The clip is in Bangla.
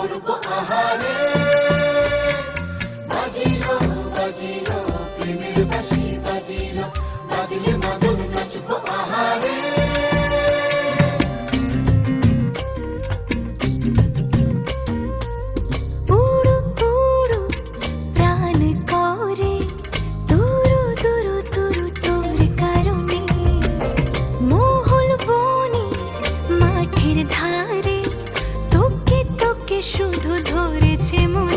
করব আহারে। বাজিলো বাজিলো প্রেমের বাঁশি বাজিলো, বাজিলে মদন নাচব আহারে। উড়ু উড়ু প্রাণ করে তুরু তুরু তুরু তোর কারণে, মহল বনে মাঠের ধারে তোকে তোকে শুধু ধরেছে মনে।